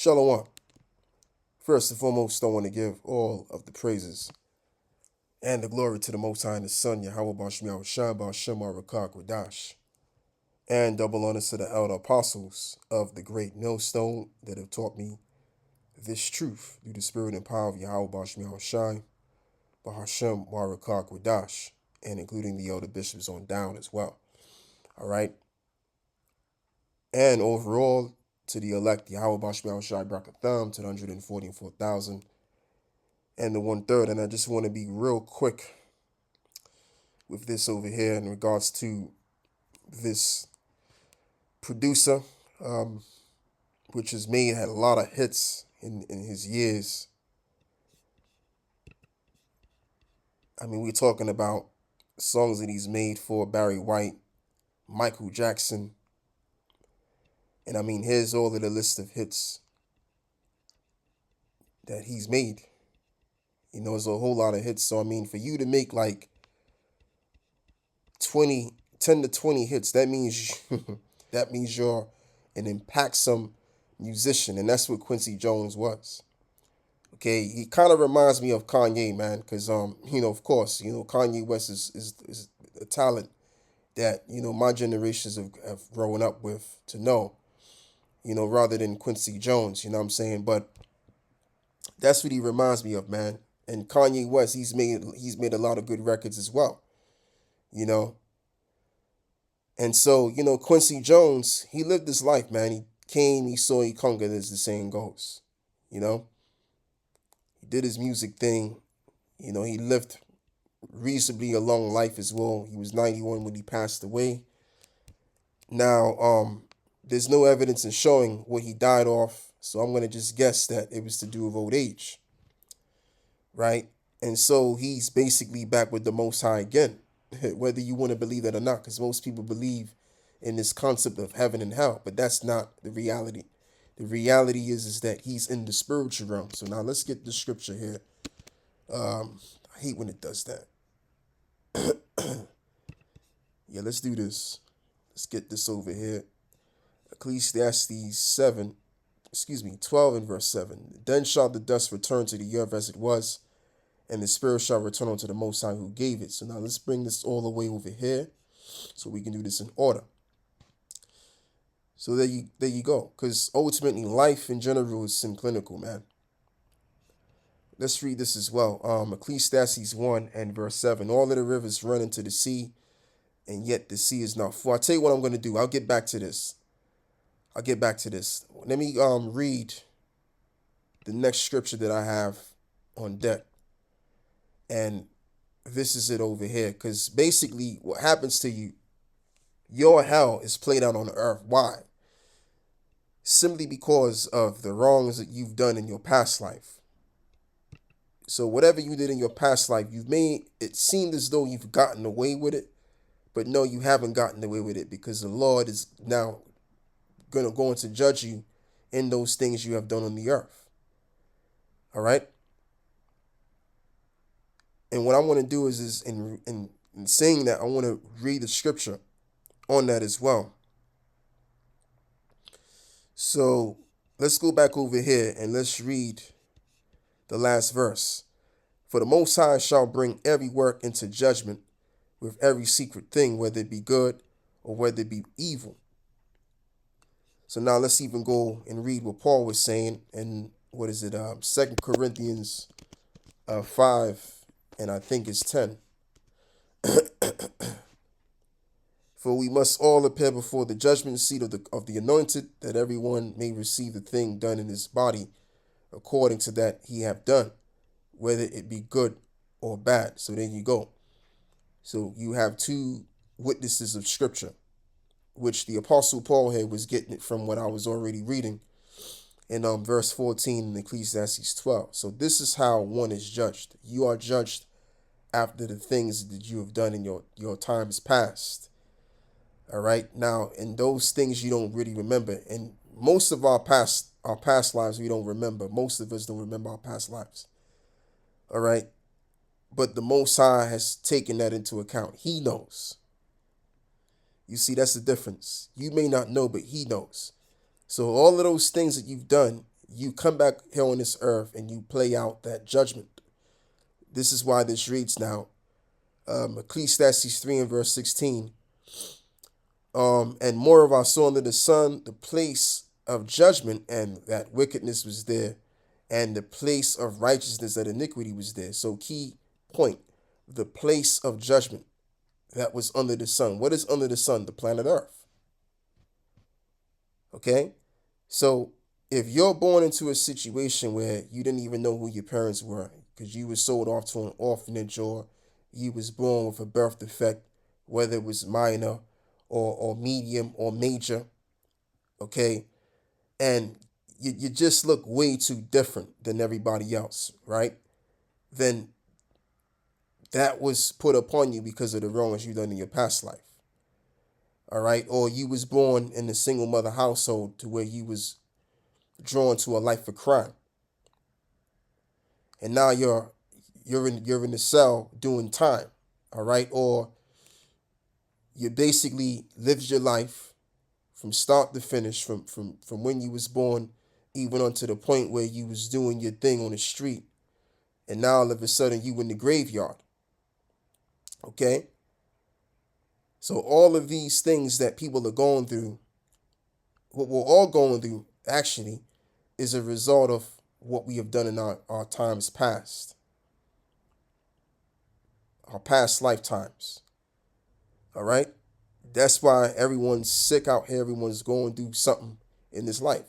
Shalom. First and foremost, I want to give all of the praises and the glory to the Most High and His Son, Yahweh Bashmiah Shah Bashem Rakak Radash, and double honors to the elder apostles of the great millstone that have taught me this truth through the spirit and power of Yahweh Bashmiah Shah Bahashem Warakak Radash, and including the elder bishops on down as well. All right. And overall, to the elect, Yahweh Bashmiah Shai Brakatham, to the 144,000 and the 1/3. And I just want to be real quick with this over here in regards to this producer, which has had a lot of hits in his years. I mean, we're talking about songs that he's made for Barry White, Michael Jackson. And I mean, here's all of the list of hits that he's made. You know, it's a whole lot of hits. So, I mean, for you to make like 10 to 20 hits, that means you're an impactsome musician. And that's what Quincy Jones was. Okay, he kind of reminds me of Kanye, man, because, of course, Kanye West is a talent that, my generations have grown up with to know, rather than Quincy Jones, you know what I'm saying? But that's what he reminds me of, man. And Kanye West, he's made a lot of good records as well, And so, Quincy Jones, he lived his life, man. He came, he saw, he conquered, as the saying goes, He did his music thing. He lived reasonably a long life as well. He was 91 when he passed away. Now, there's no evidence in showing what he died off, so I'm going to just guess that it was to do with old age, right? And so he's basically back with the Most High again, whether you want to believe that or not, because most people believe in this concept of heaven and hell, but that's not the reality. The reality is that he's in the spiritual realm. So now let's get the scripture here. I hate when it does that. Yeah, let's do this. Let's get this over here. Ecclesiastes 12 and verse 7. Then shall the dust return to the earth as it was, and the spirit shall return unto the Most High who gave it. So now let's bring this all the way over here so we can do this in order. So there you go. Because ultimately, life in general is clinical, man. Let's read this as well. Ecclesiastes 1 and verse 7. All of the rivers run into the sea, and yet the sea is not full. I'll tell you what I'm going to do. I'll get back to this. Let me read the next scripture that I have on deck. And this is it over here. Because basically what happens to you, your hell is played out on the earth. Why? Simply because of the wrongs that you've done in your past life. So whatever you did in your past life, you've made it seem as though you've gotten away with it. But no, you haven't gotten away with it, because the Lord is now going to judge you in those things you have done on the earth. All right? And what I want to do is in saying that, I want to read the scripture on that as well. So let's go back over here and let's read the last verse. For the Most High shall bring every work into judgment with every secret thing, whether it be good or whether it be evil. So now let's even go and read what Paul was saying in, 2 Corinthians 5, and I think it's 10. For we must all appear before the judgment seat of the anointed, that everyone may receive the thing done in his body according to that he have done, whether it be good or bad. So there you go. So you have two witnesses of scripture, which the Apostle Paul here was getting it from what I was already reading in verse 14 in Ecclesiastes 12. So this is how one is judged. You are judged after the things that you have done in your times past. All right. Now, in those things you don't really remember. And most of our past lives we don't remember. Most of us don't remember our past lives. All right. But the Most High has taken that into account. He knows. You see, that's the difference. You may not know, but he knows. So all of those things that you've done, you come back here on this earth and you play out that judgment. This is why this reads now, Ecclesiastes 3 and verse 16. And moreover, I saw under the sun the place of judgment, and that wickedness was there, and the place of righteousness, that iniquity was there. So, key point, the place of judgment that was under the sun. What is under the sun? The planet Earth. Okay? So, if you're born into a situation where you didn't even know who your parents were because you were sold off to an orphanage, or you was born with a birth defect, whether it was minor or medium or major, okay, and you just look way too different than everybody else, right? Then that was put upon you because of the wrongs you done in your past life. All right. Or you was born in a single mother household to where you was drawn to a life of crime. And now you're in the cell doing time. All right. Or you basically lived your life from start to finish, from when you was born, even onto the point where you was doing your thing on the street. And now all of a sudden you in the graveyard. Okay? So all of these things that people are going through, what we're all going through actually, is a result of what we have done in our times past, our past lifetimes. All right? That's why everyone's sick out here. Everyone's going through something in this life,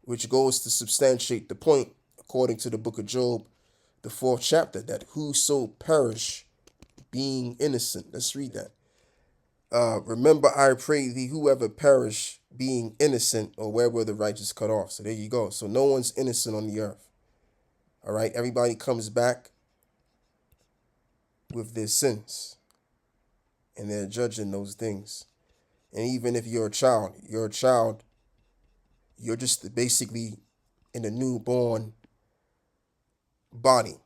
which goes to substantiate the point, according to the book of Job, the 4th chapter, that whoso perish being innocent. Let's read that. Remember, I pray thee, whoever perish being innocent, or where were the righteous cut off? So there you go. So no one's innocent on the earth. All right. Everybody comes back with their sins, and they're judging those things. And even if you're a child, you're just basically in a newborn body,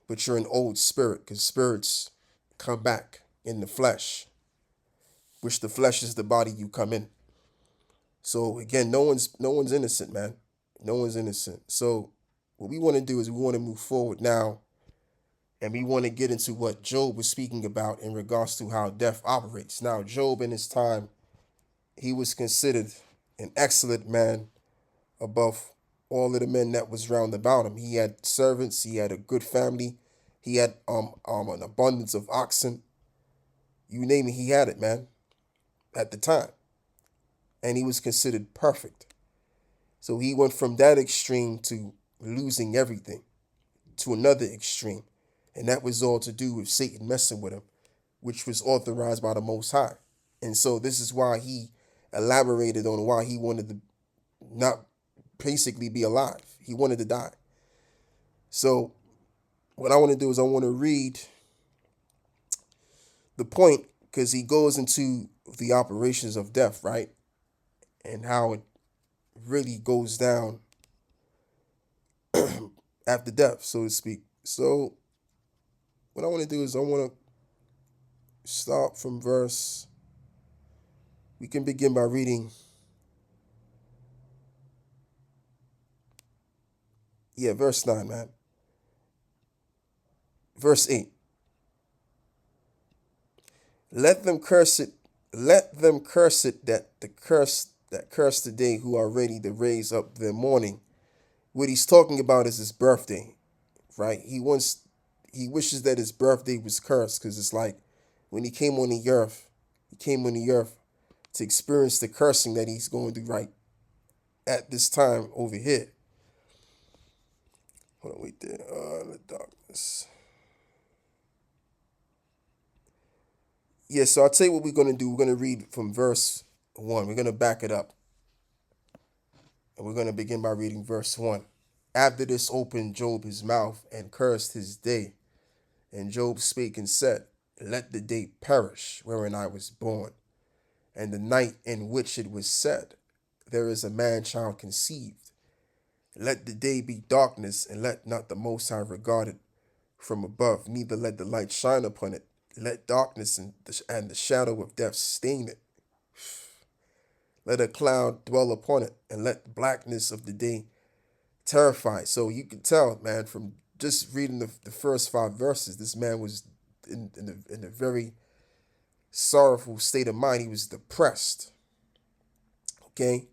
but you're an old spirit, because spirits come back in the flesh, which the flesh is the body you come in. So again, no one's innocent, man. No one's innocent. So what we want to do is we want to move forward now, and we want to get into what Job was speaking about in regards to how death operates. Now, Job in his time, he was considered an excellent man above all of the men that was round about him. He had servants, he had a good family, he had an abundance of oxen. You name it, he had it, man, at the time. And he was considered perfect. So he went from that extreme to losing everything to another extreme. And that was all to do with Satan messing with him, which was authorized by the Most High. And so this is why he elaborated on why he wanted to not basically be alive. He wanted to die. So what I want to do is I want to read the point, because he goes into the operations of death, right? And how it really goes down after death, so to speak. So what I want to do is I want to start from verse. We can begin by reading. Yeah, verse 9, man. Verse 8. Let them curse it. Let them curse it that curse the day, who are ready to raise up their mourning. What he's talking about is his birthday, right? He wishes that his birthday was cursed, because it's like when he came on the earth, to experience the cursing that he's going through right at this time over here. Hold on, wait there. The darkness. Yeah, so I'll tell you what we're going to do. We're going to read from verse 1. We're going to back it up. And we're going to begin by reading verse 1. After this opened Job his mouth and cursed his day. And Job spake and said, let the day perish wherein I was born, and the night in which it was said, there is a man child conceived. Let the day be darkness, and let not the Most High regard it from above, neither let the light shine upon it. Let darkness and the shadow of death stain it. Let a cloud dwell upon it, and let the blackness of the day terrified. So you can tell, man, from just reading the first 5 verses, this man was in a very sorrowful state of mind. He was depressed, okay?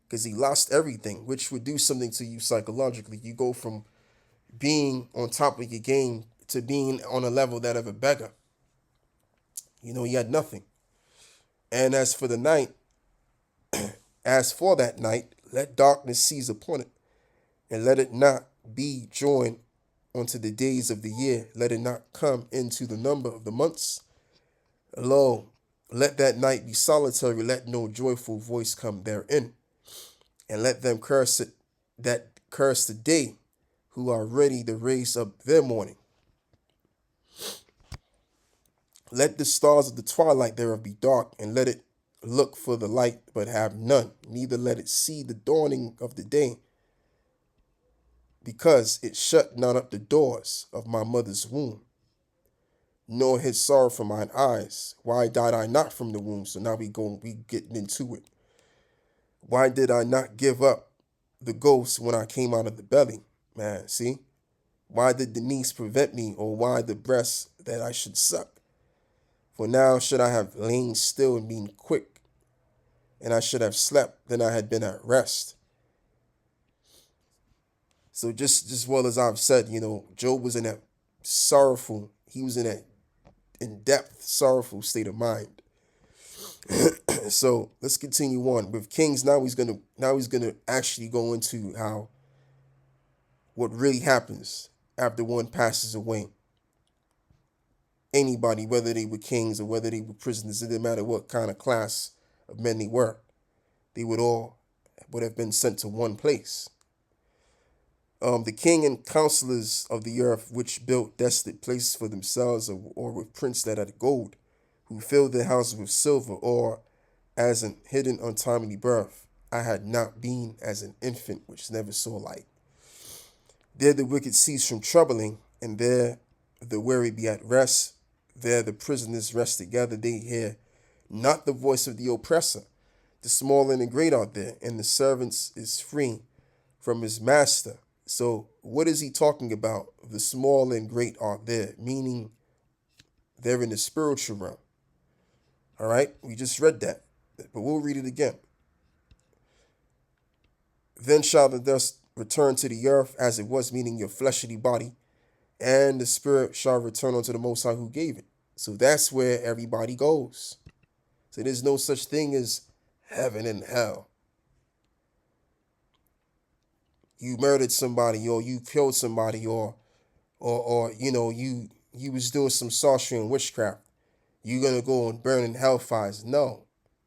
Because he lost everything, which would do something to you psychologically. You go from being on top of your game to being on a level that of a beggar. You know, he had nothing. And as for that night, let darkness seize upon it, and let it not be joined unto the days of the year. Let it not come into the number of the months. Lo, let that night be solitary. Let no joyful voice come therein. And let them curse it that curse the day, who are ready to raise up their morning. Let the stars of the twilight thereof be dark, and let it look for the light, but have none. Neither let it see the dawning of the day, because it shut not up the doors of my mother's womb, nor hid sorrow from mine eyes. Why died I not from the womb? So now we getting into it. Why did I not give up the ghost when I came out of the belly? Man, see? Why did the knees prevent me, or why the breast that I should suck? For now should I have lain still and been quick, and I should have slept, then I had been at rest. So just as well as I've said, you know, Job was in that sorrowful, he was in that in-depth, sorrowful state of mind. So let's continue on with Kings. Now he's gonna actually go into how what really happens after one passes away. Anybody, whether they were kings or whether they were prisoners, it didn't matter what kind of class of men they were, they would have been sent to one place. The king and counselors of the earth, which built desolate places for themselves, or with prince that had gold, who filled their houses with silver, or as an hidden untimely birth, I had not been as an infant which never saw light. There the wicked cease from troubling, and there the weary be at rest. There the prisoners rest together, they hear not the voice of the oppressor. The small and the great are there, and the servant is free from his master. So what is he talking about? The small and great are there, meaning they're in the spiritual realm. All right, we just read that, but we'll read it again. Then shall the dust return to the earth as it was, meaning your fleshly body, and the spirit shall return unto the Most High who gave it. So that's where everybody goes. So there's no such thing as heaven and hell. You murdered somebody, or you killed somebody, or you know, you was doing some sorcery and witchcraft. You're gonna go and burn in hellfires. No.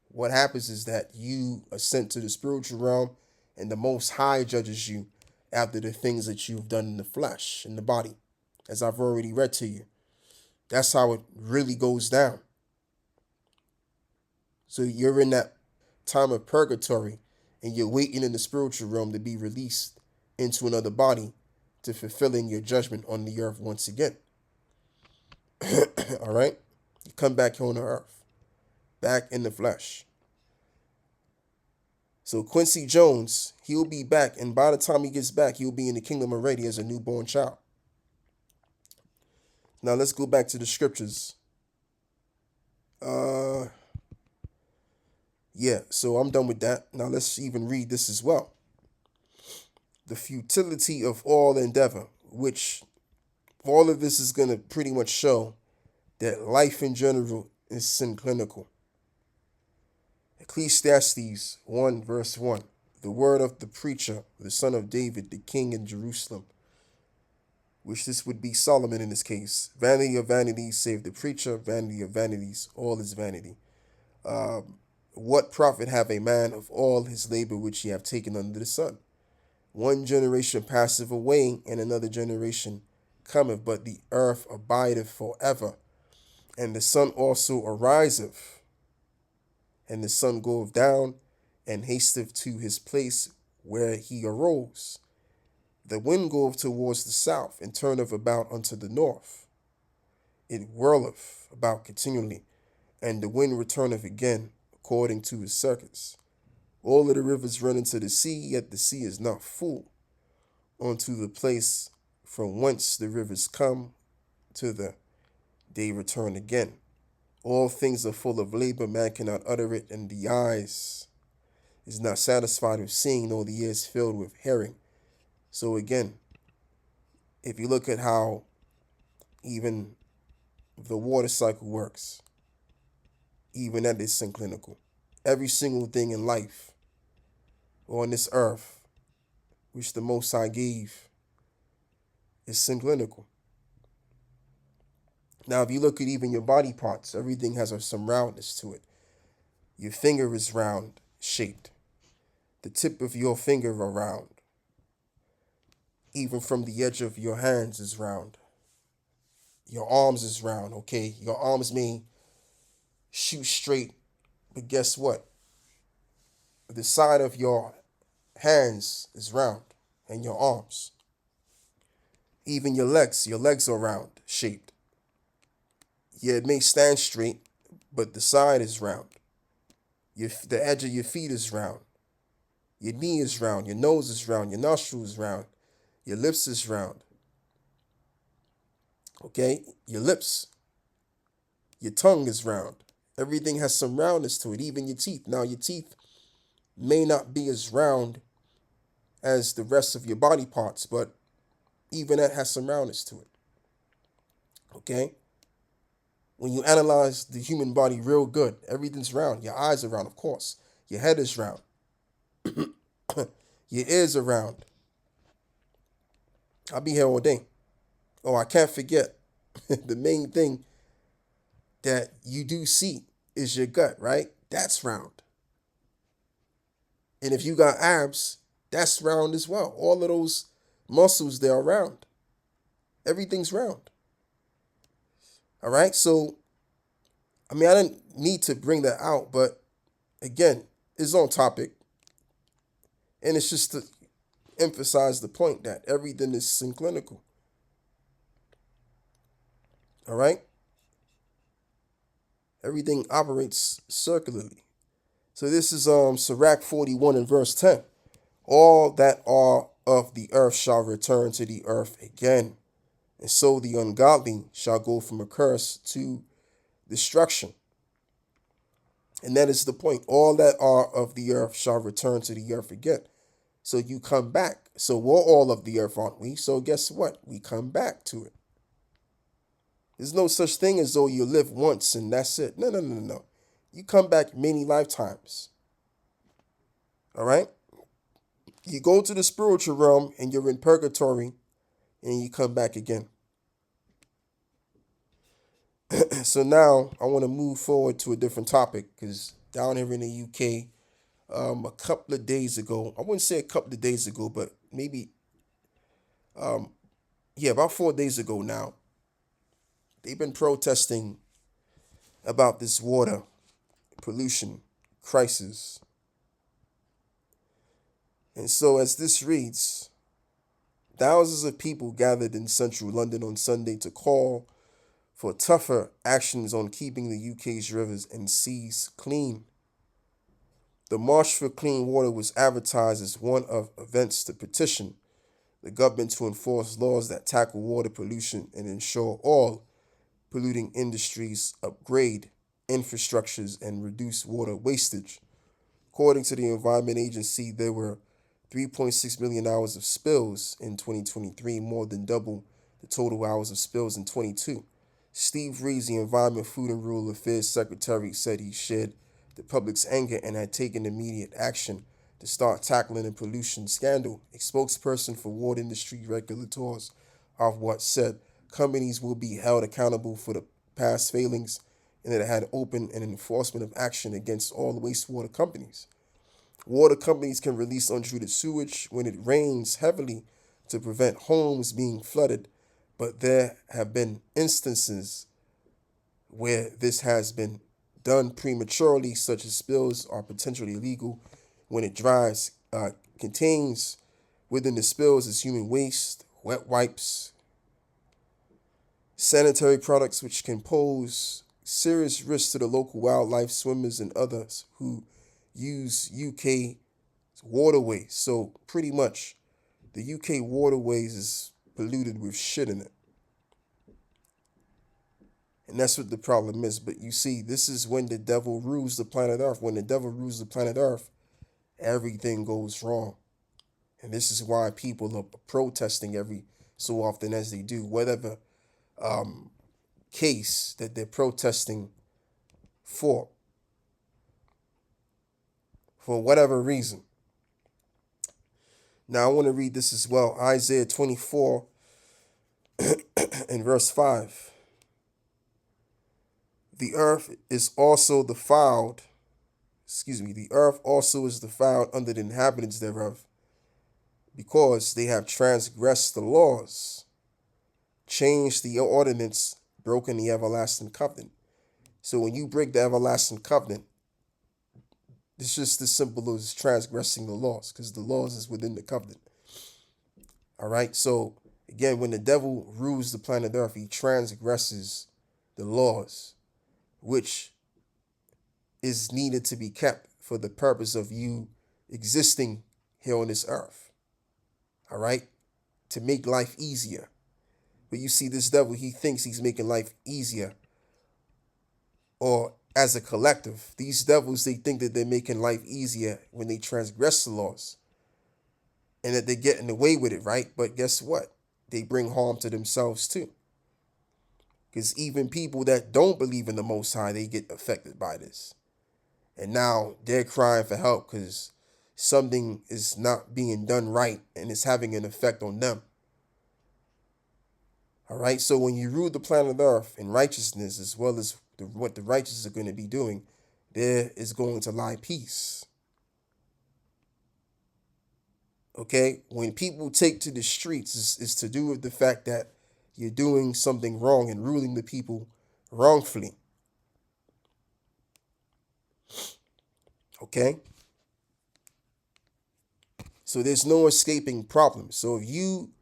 What happens is that you are sent to the spiritual realm, and the Most High judges you after the things that you've done in the flesh, in the body, as I've already read to you. That's how it really goes down. So you're in that time of purgatory, and you're waiting in the spiritual realm to be released into another body to fulfilling your judgment on the earth once again. All right? You come back on the earth, back in the flesh. So Quincy Jones, he'll be back, and by the time he gets back, he'll be in the kingdom already as a newborn child. Now let's go back to the scriptures. Yeah, so I'm done with that. Now let's even read this as well. The futility of all endeavor, which all of this is going to pretty much show that life in general is synclinical. Ecclesiastes 1 verse 1. The word of the preacher, the son of David, the king in Jerusalem, which this would be Solomon in this case. Vanity of vanities, save the preacher. Vanity of vanities, all is vanity. What profit have a man of all his labor which he have taken under the sun? One generation passeth away, and another generation cometh, but the earth abideth forever. And the sun also ariseth, and the sun goeth down, and hasteth to his place where he arose. The wind goeth towards the south, and turneth about unto the north. It whirleth about continually, and the wind returneth again according to his circuits. All of the rivers run into the sea, yet the sea is not full. onto the place from whence the rivers come, to the day return again. All things are full of labor, man cannot utter it, and the eyes is not satisfied with seeing, nor the ears filled with hearing. So again, if you look at how even the water cycle works, even that is synclinical. Every single thing in life on this earth, which the Most High gave, is synclinical. Now, if you look at even your body parts, everything has some roundness to it. Your finger is round shaped. The tip of your finger are round. Even from the edge of your hands is round. Your arms is round, okay? Your arms may shoot straight, but guess what? The side of your hands is round, and your arms. Even your legs are round shaped. Yeah, it may stand straight, but the side is round. The edge of your feet is round. Your knee is round. Your nose is round. Your nostril is round. Your lips is round. Okay? Your lips. Your tongue is round. Everything has some roundness to it, even your teeth. Now, your teeth may not be as round as the rest of your body parts, but even that has some roundness to it. Okay? When you analyze the human body real good, everything's round. Your eyes are round, of course. Your head is round. Your ears are round. I'll be here all day. Oh, I can't forget the main thing that you do see is your gut, right? That's round. And if you got abs, that's round as well. All of those muscles, they are round. Everything's round. All right? So, I mean, I didn't need to bring that out, but again, it's on topic. And it's just to emphasize the point that everything is synclinical. All right? Everything operates circularly. So this is Sirach 41 and verse 10. All that are of the earth shall return to the earth again, and so the ungodly shall go from a curse to destruction. And that is the point. All that are of the earth shall return to the earth again. So you come back. So we're all of the earth, aren't we? So guess what? We come back to it. There's no such thing as though you live once and that's it. No. You come back many lifetimes. All right? You go to the spiritual realm and you're in purgatory and you come back again. So now I want to move forward to a different topic because down here in the UK, a couple of days ago, I wouldn't say a couple of days ago, but maybe, about 4 days ago now, they've been protesting about this water pollution crisis. And so as this reads, thousands of people gathered in central London on Sunday to call for tougher actions on keeping the UK's rivers and seas clean. The March for Clean Water was advertised as one of events to petition the government to enforce laws that tackle water pollution and ensure all polluting industries upgrade infrastructures and reduce water wastage. According to the Environment Agency, there were 3.6 million hours of spills in 2023, more than double the total hours of spills in 22. Steve Reeves, the Environment, Food and Rural Affairs Secretary, said he shared the public's anger and had taken immediate action to start tackling the pollution scandal. A spokesperson for water industry regulators of what said companies will be held accountable for the past failings and that it had opened an enforcement of action against all wastewater companies. Water companies can release untreated sewage when it rains heavily to prevent homes being flooded, but there have been instances where this has been done prematurely, such as spills are potentially illegal when it dries. Contains within the spills is human waste, wet wipes, sanitary products which can pose serious risks to the local wildlife, swimmers, and others who use UK waterways. So pretty much the UK waterways is polluted with shit in it. And that's what the problem is. But you see, this is when the devil rules the planet Earth. When the devil rules the planet Earth, everything goes wrong. And this is why people are protesting every so often as they do, whatever um, case that they're protesting for whatever reason. Now, I want to read this as well. Isaiah 24 and verse 5. The earth is also defiled. The earth also is defiled under the inhabitants thereof, because they have transgressed the laws, changed the ordinance, broken the everlasting covenant. So when you break the everlasting covenant, it's just as simple as transgressing the laws, because the laws is within the covenant. All right. So again, when the devil rules the planet Earth, he transgresses the laws, which is needed to be kept for the purpose of you existing here on this earth. All right. To make life easier. But you see, this devil, he thinks he's making life easier. Or as a collective, these devils, they think that they're making life easier when they transgress the laws and that they're getting away with it, right? But guess what? They bring harm to themselves too. Because even people that don't believe in the Most High, they get affected by this. And now they're crying for help because something is not being done right and it's having an effect on them. All right, so when you rule the planet Earth in righteousness, as well as what the righteous are going to be doing, there is going to lie peace. Okay, when people take to the streets, is to do with the fact that you're doing something wrong and ruling the people wrongfully. Okay, so there's no escaping problems. So if you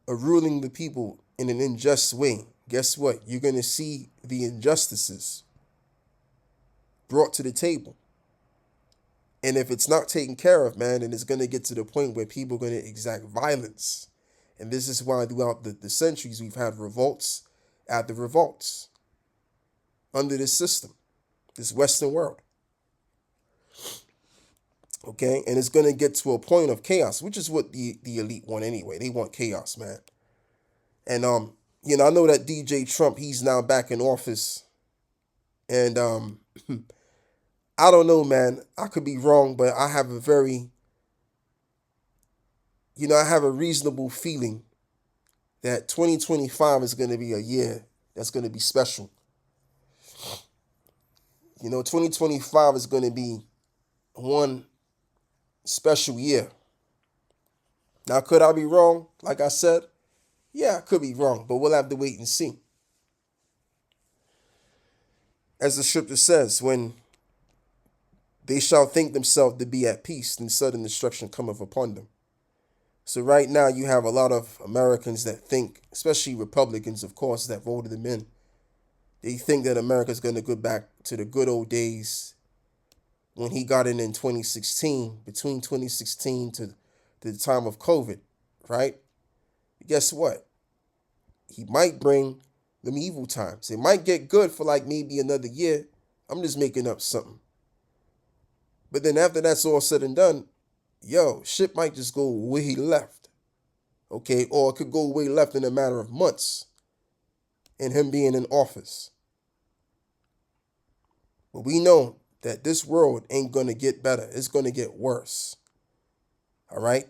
are ruling the people in an unjust way, guess what? You're going to see the injustices brought to the table. And if it's not taken care of, man, then it's going to get to the point where people are going to exact violence. And this is why throughout the centuries, we've had revolts after revolts under this system, this Western world. Okay, and it's going to get to a point of chaos, which is what the elite want anyway. They want chaos, man. And I know that DJ Trump, he's now back in office, and I don't know, man. I could be wrong, but I have a very, I have a reasonable feeling that 2025 is going to be a year that's going to be special. 2025 is going to be one special year. Now, could I be wrong? Like I said, yeah, I could be wrong, but we'll have to wait and see. As the scripture says, when they shall think themselves to be at peace, then sudden destruction cometh upon them. So right now you have a lot of Americans that think, especially Republicans, of course, that voted them in. They think that America's going to go back to the good old days when he got in 2016, between 2016 to the time of COVID, right? Guess what? He might bring them evil times. It might get good for like maybe another year. I'm just making up something. But then after that's all said and done, shit might just go way left. Okay, or it could go way left in a matter of months and him being in office. But we know that this world ain't going to get better. It's going to get worse. All right?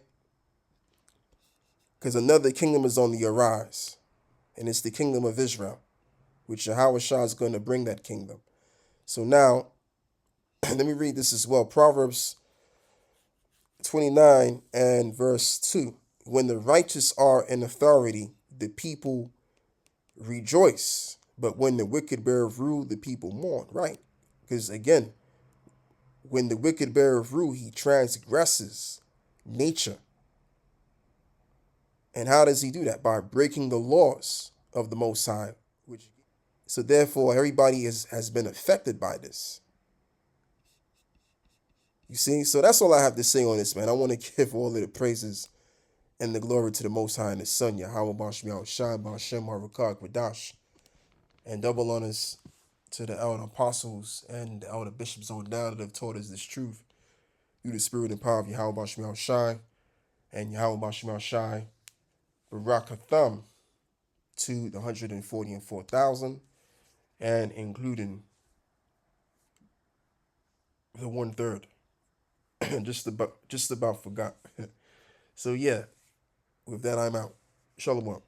Because another kingdom is on the arise, and it's the kingdom of Israel, which Yahweh Shah is going to bring that kingdom. So now, let me read this as well. Proverbs 29 and verse 2. When the righteous are in authority, the people rejoice. But when the wicked bear of rule, the people mourn. Right? Because again, when the wicked bear of rule, he transgresses nature. And how does he do that? By breaking the laws of the Most High. So therefore, everybody has been affected by this. You see? So that's all I have to say on this, man. I want to give all of the praises And the glory to the Most High and His Son, Yahweh Bashmiel Shai Bashem Harakak Radash. And double honors to the elder apostles and the elder bishops on down that have taught us this truth. Through the spirit and power of Yahweh Bashmiel Shai and Yahweh Bashmiel Shai Barakatham to the 144,000 and including the 1/3. just about forgot. So yeah, with that I'm out. Shalom.